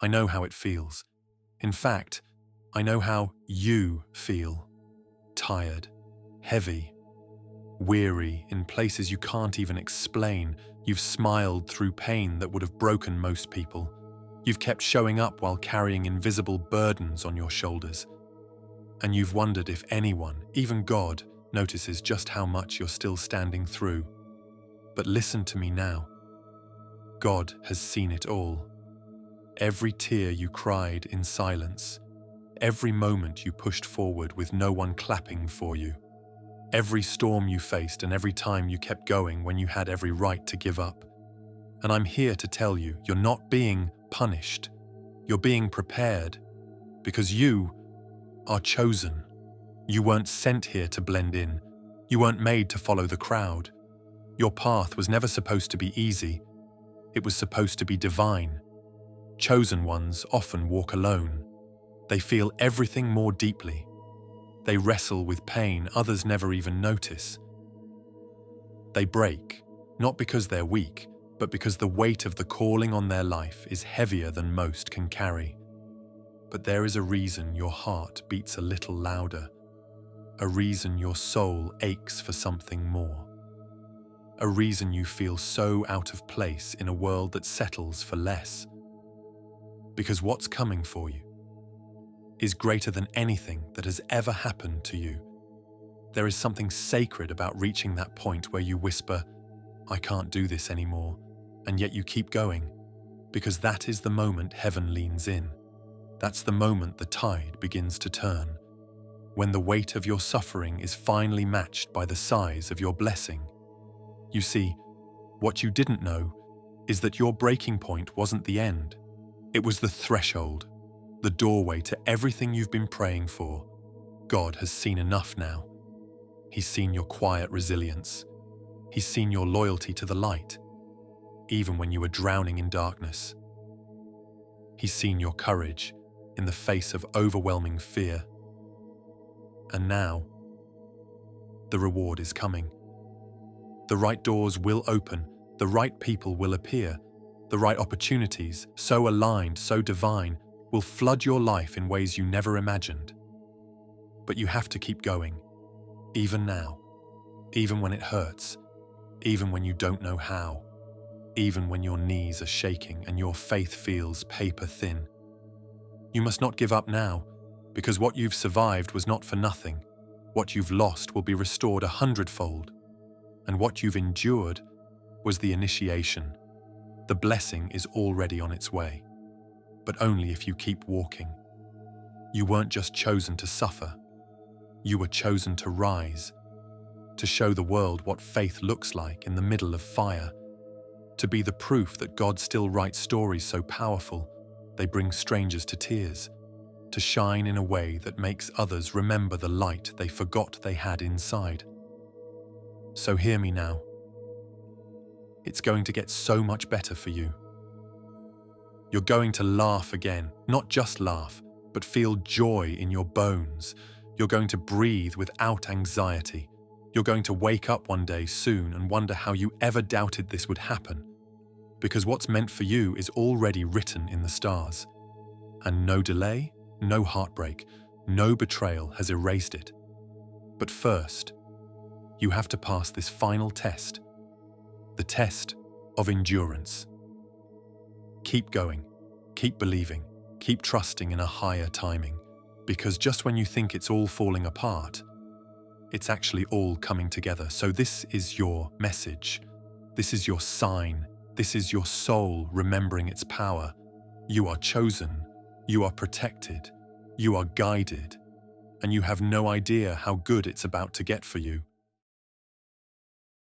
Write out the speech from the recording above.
I know how it feels. In fact, I know how you feel. Tired, heavy, weary, in places you can't even explain. You've smiled through pain that would have broken most people. You've kept showing up while carrying invisible burdens on your shoulders. And you've wondered if anyone, even God, notices just how much you're still standing through. But listen to me now. God has seen it all. Every tear you cried in silence. Every moment you pushed forward with no one clapping for you. Every storm you faced and every time you kept going when you had every right to give up. And I'm here to tell you, you're not being punished. You're being prepared because you are chosen. You weren't sent here to blend in. You weren't made to follow the crowd. Your path was never supposed to be easy. It was supposed to be divine. Chosen ones often walk alone. They feel everything more deeply. They wrestle with pain others never even notice. They break, not because they're weak, but because the weight of the calling on their life is heavier than most can carry. But there is a reason your heart beats a little louder, a reason your soul aches for something more, a reason you feel so out of place in a world that settles for less. Because what's coming for you is greater than anything that has ever happened to you. There is something sacred about reaching that point where you whisper, "I can't do this anymore," and yet you keep going, because that is the moment heaven leans in. That's the moment the tide begins to turn, when the weight of your suffering is finally matched by the size of your blessing. You see, what you didn't know is that your breaking point wasn't the end. It was the threshold, the doorway to everything you've been praying for. God has seen enough now. He's seen your quiet resilience. He's seen your loyalty to the light, even when you were drowning in darkness. He's seen your courage in the face of overwhelming fear. And now, the reward is coming. The right doors will open, the right people will appear, the right opportunities, so aligned, so divine, will flood your life in ways you never imagined. But you have to keep going, even now, even when it hurts, even when you don't know how, even when your knees are shaking and your faith feels paper thin. You must not give up now, because what you've survived was not for nothing. What you've lost will be restored 100-fold. And what you've endured was the initiation. The blessing is already on its way, but only if you keep walking. You weren't just chosen to suffer. You were chosen to rise, to show the world what faith looks like in the middle of fire, to be the proof that God still writes stories so powerful they bring strangers to tears, to shine in a way that makes others remember the light they forgot they had inside. So hear me now. It's going to get so much better for you. You're going to laugh again, not just laugh, but feel joy in your bones. You're going to breathe without anxiety. You're going to wake up one day soon and wonder how you ever doubted this would happen, because what's meant for you is already written in the stars. And no delay, no heartbreak, no betrayal has erased it. But first, you have to pass this final test, the test of endurance. Keep going, keep believing, keep trusting in a higher timing, because just when you think it's all falling apart, it's actually all coming together. So this is your message. This is your sign. This is your soul remembering its power. You are chosen. You are protected. You are guided. And you have no idea how good it's about to get for you.